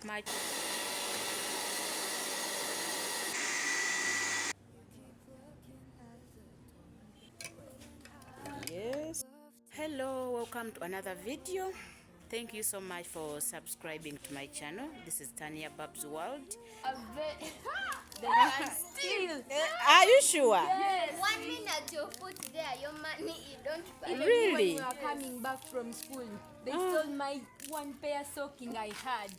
my yes. Hello, welcome to another video. Thank you so much for subscribing to my channel. This is Tanya Bab's World. They can steal. Are you sure? Yes. 1 minute you put there, your money you don't buy. Even Really? when we were coming back from school, they stole my one pair socking I had.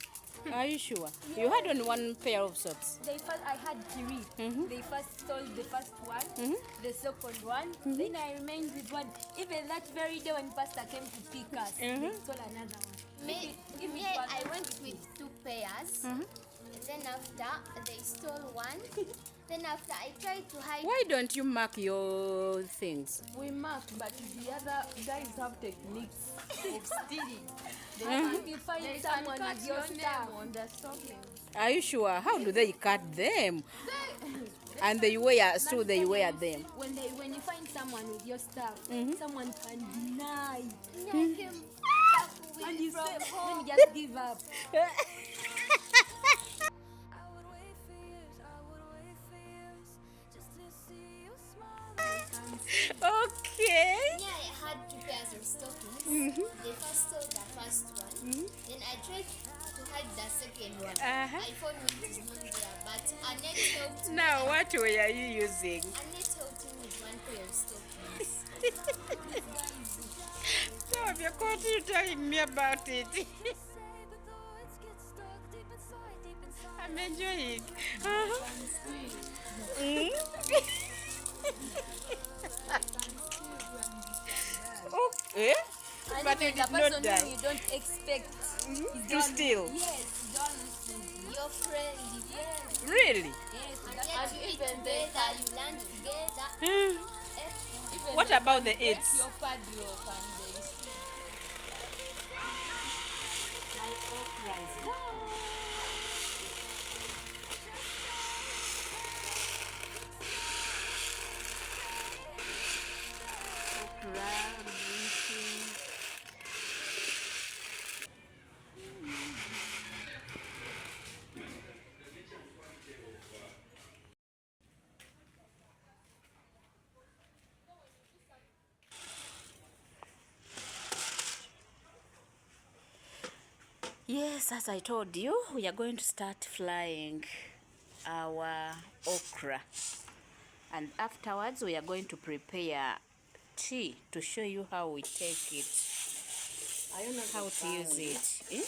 Are you sure? You had only one pair of socks. I had three. They first stole the first one, the second one. Then I remained with one. Even that very day when Pastor came to pick us, they stole another one. Me, I went with 2 pairs. And then after they stole one. Then after I tried to hide. Why don't you mark your things? We marked, but the other guys have techniques of stealing. If you find someone with your stuff on the stocking. Are you sure? How do they cut them? And they wear, still they wear them. When you find someone with your stuff, someone can deny. And you say, then you just give up. Okay. Yeah, I had 2 pairs of stockings. They first stole the first one. Then I tried to hide the second one. I found it is not there, but Annette helped me. Now, what way are you using? Annette helped me with 1 pair of stockings. So, if you're going to telling me about it. I'm enjoying. Okay. And But you even did the not person die. who you don't expect To steal. Yes, don't. Your friend, yes. Really? Yes, And you eat even they together, you learn together. What about the break eats? your padlock and they steal. My okra is done. Okra, rinsing. Yes, as I told you, we are going to start frying our okra. And afterwards, we are going to prepare tea to show you how we take it, how to use it. Eh?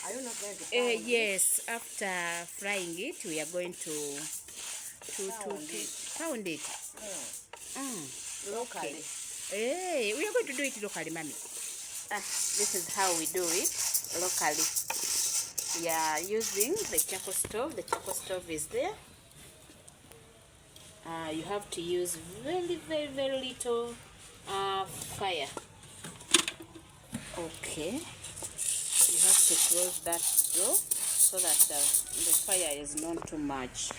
Are you not going to fry Yes, after frying it, we are going to pound it. locally? Hey, we are going to do it locally, mommy. This is how we do it locally. We are using the charcoal stove. The charcoal stove is there. You have to use very, very, very little fire. Okay. You have to close that door so that the fire is not too much.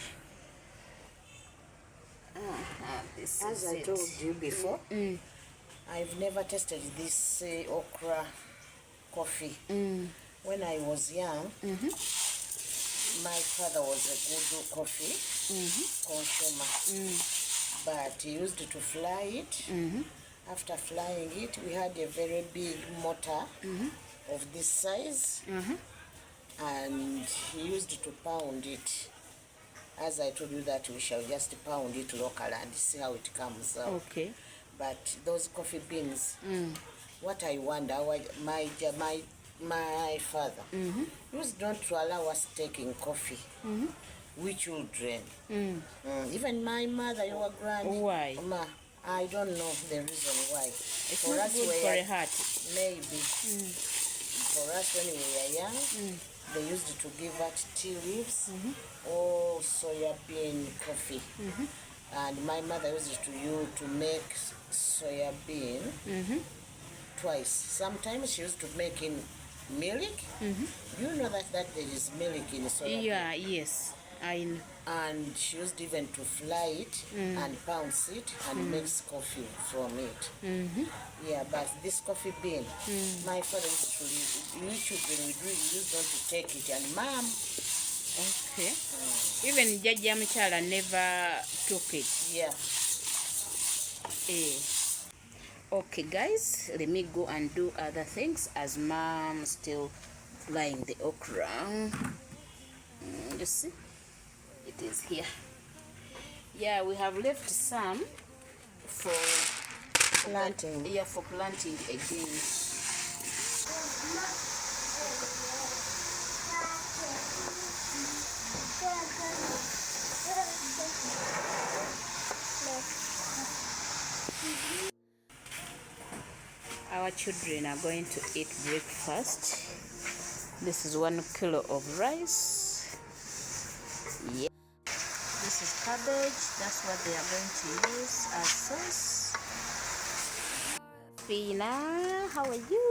This As is I it. told you before, I've never tasted this okra coffee. When I was young, my father was a good coffee consumer, but he used to fly it. After flying it, we had a very big mortar of this size, and he used to pound it. As I told you that we shall just pound it local and see how it comes out. Okay. But those coffee beans, what I wonder, my father used not to allow us taking coffee. We children, even my mother, your granny. Why? I don't know the reason why. It's For not us, good we for are- a heart. Maybe. For us, when we were young, they used to give us tea leaves or soya bean coffee. And my mother used to make soya bean twice. Sometimes she used to make in milk. You know that there is milk in soya bean. Yeah, yes. I know. And she used even to fly it and pounce it and makes coffee from it. Yeah, but this coffee bean, my father usually used not to take it, and mom. Okay. Even Jaja Mchala never took it. Yeah. Okay, guys, let me go and do other things as mom still frying the okra. You see, it is here. Yeah, we have left some for Planting. Yeah, for planting again. Our children are going to eat breakfast. This is 1 kilo of rice. Yeah. This is cabbage. That's what they are going to use as sauce. Fina, how are you?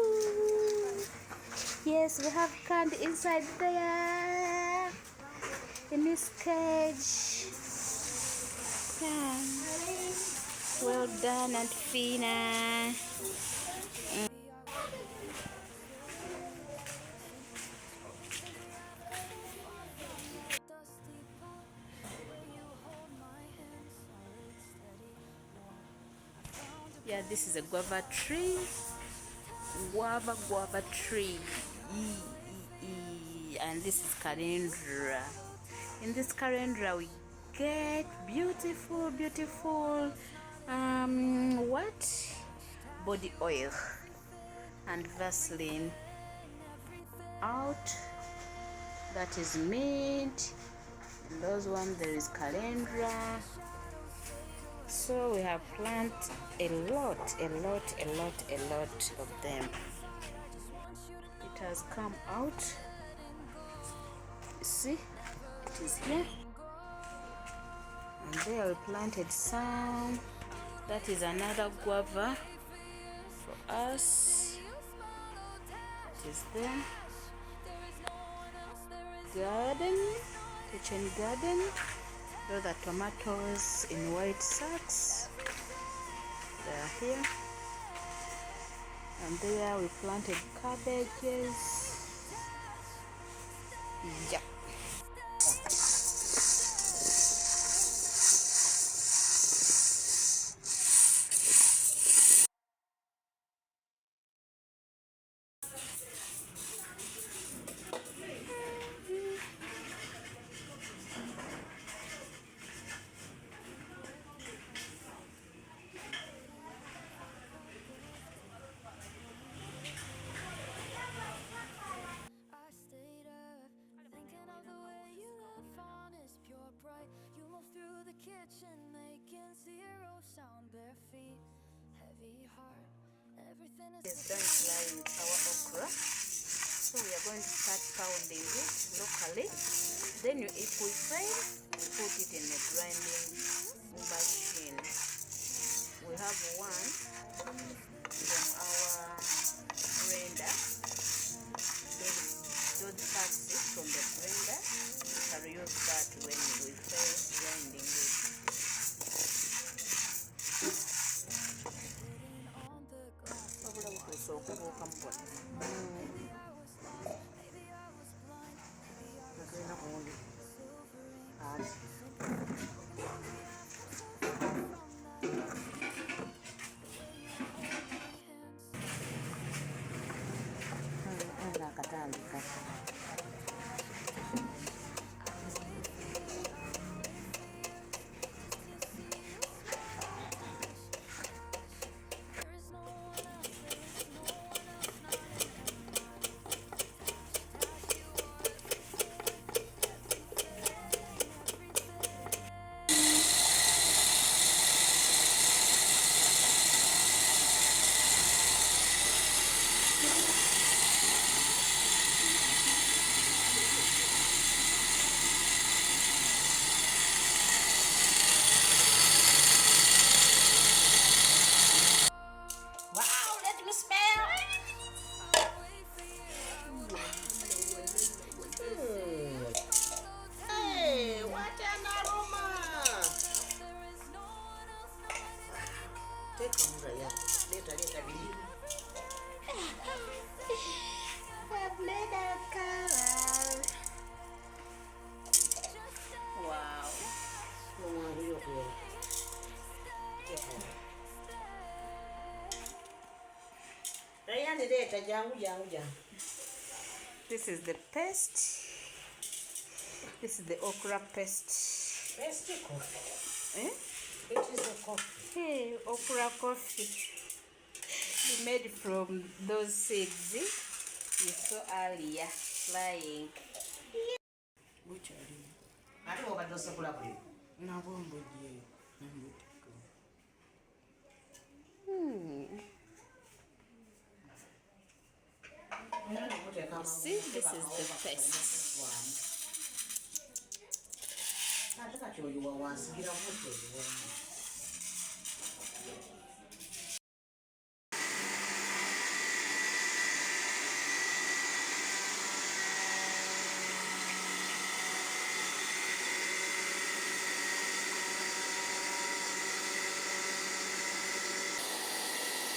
Yes, we have candy inside there in this cage. Yeah. Well done, Aunt Fina. Yeah, this is a guava tree. Guava tree. And this is calendra. In this calendra we get beautiful what? Body oil and Vaseline out. That is mint. And those ones there is calendra. So we have planted a lot of them. It has come out. See, it is here. And there we planted some. That is another guava for us. It is there. Garden, kitchen garden. Those are tomatoes in white sacks. They are here. And there we planted cabbages. Yeah. Is done frying our okra, so we are going to start pounding it locally. Then if we fail, we put it in a grinding machine. We have one from our blender. Don't pass it from the blender. We can use that when we fail grinding it. So This is the paste. This is the okra paste. Paste coffee. Eh? It is a coffee. Hey, okra coffee. We made from those seeds you saw earlier flying. Which are you? I don't know about those okra. No, See, this is the paste.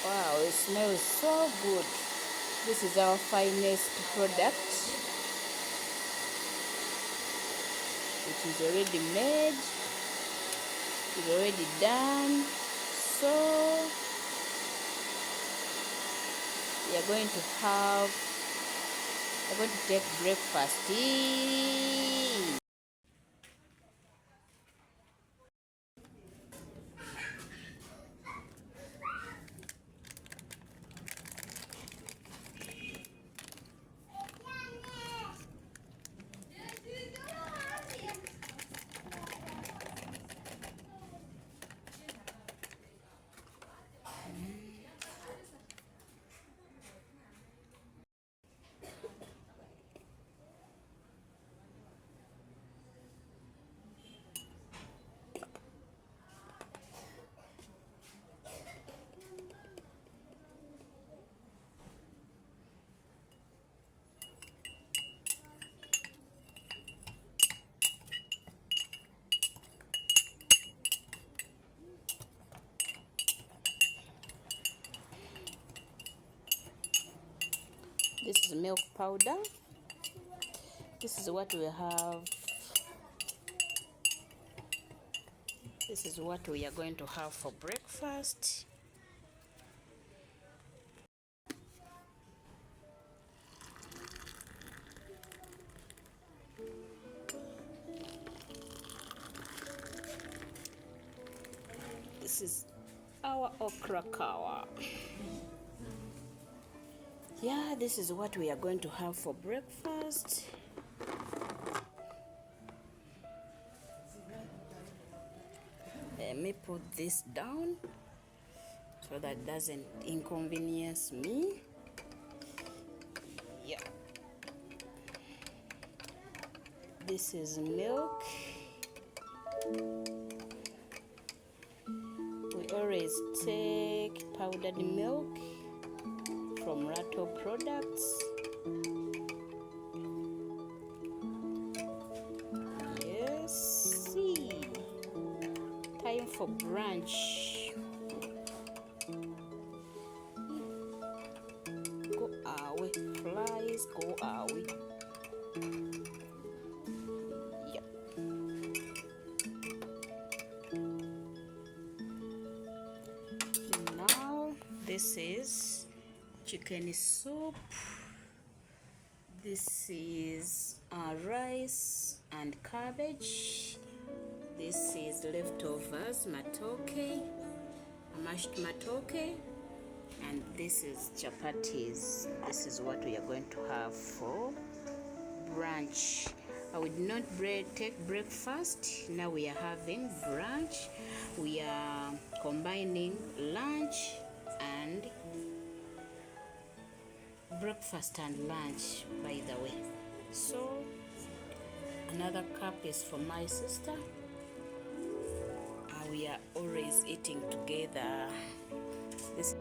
Wow, it smells so good. This is our finest product. It is already made. It's already done. So we are going to take breakfast. This is milk powder. This is what we have. This is what we are going to have for breakfast. This is our okra kawa. Yeah, this is what we are going to have for breakfast. Let me put this down so that doesn't inconvenience me. Yeah. This is milk. We always take powdered milk from Rattle products. Yes, see. Time for brunch. Go away, flies, go away. Yep. Now this is chicken soup. This is rice and cabbage. This is leftovers, matoke, mashed matoke, and this is chapatis. This is what we are going to have for brunch. I would not take breakfast. Now we are having brunch. We are combining lunch and breakfast and lunch, by the way. So another cup is for my sister. We are always eating together. This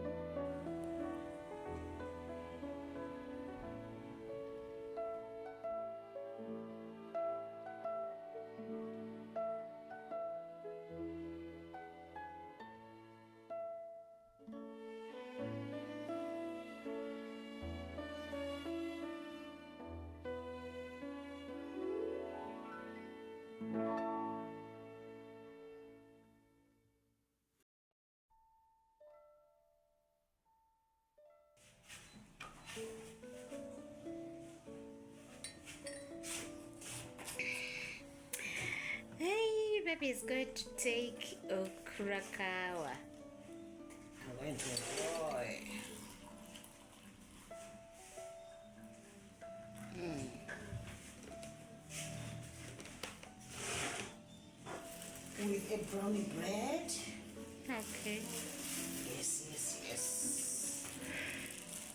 Mommy is going to take okra kawa. I'm going to enjoy. With a brownie bread. Okay. Yes.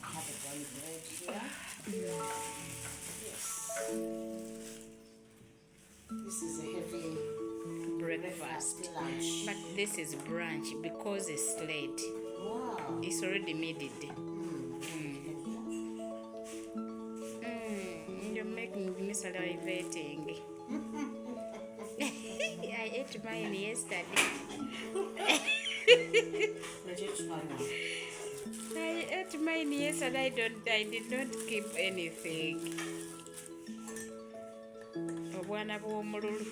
I have a brownie bread here. Yes. This is a heavy Breakfast. lunch. But this is brunch because it's late. Wow. It's already midday. You're making me salivating. I ate mine yesterday. I ate mine yesterday. I did not keep anything. Obwana bw'omululu.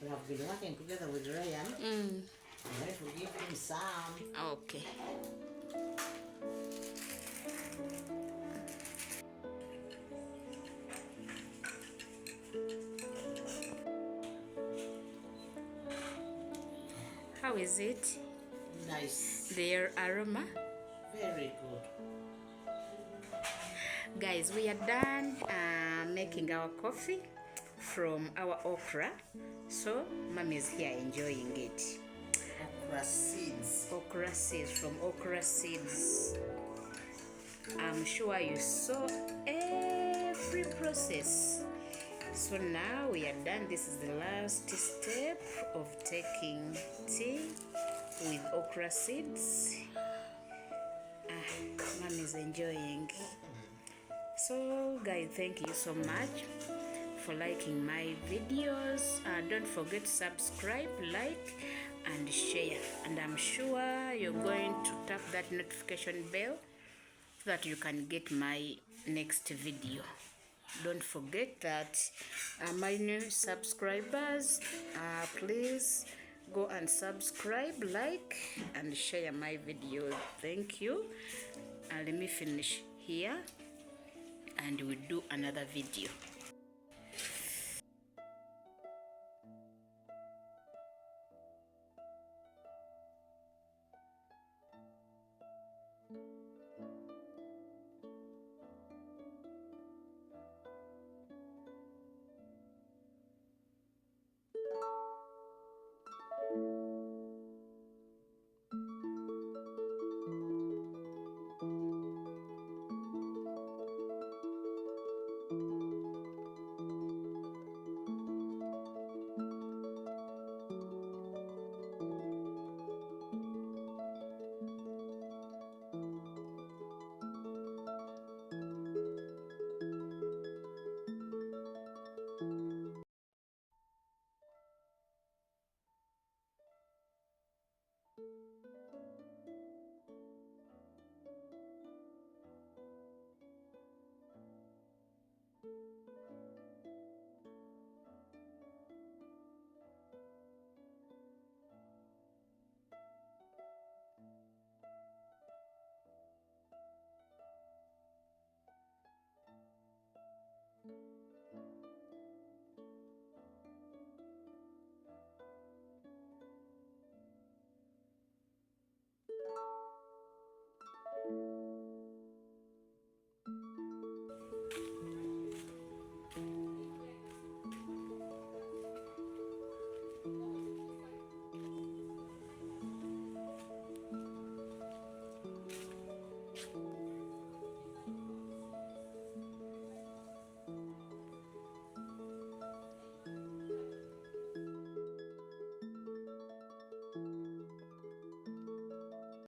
We have been working together with Ryan. I'm going to give him some. Okay. How is it? Nice. Their aroma? Very good. Guys, we are done making our coffee from our okra. So, Mommy is here enjoying it. Okra seeds. Okra seeds, from okra seeds. I'm sure you saw every process. So now we are done. This is the last step of taking tea with okra seeds. Mom is enjoying. So guys, thank you so much for liking my videos. Don't forget to subscribe, like and share, and I'm sure you're going to tap that notification bell so that you can get my next video. Don't forget that my new subscribers, please go and subscribe, like and share my videos. Thank you. Let me finish here and we'll do another video.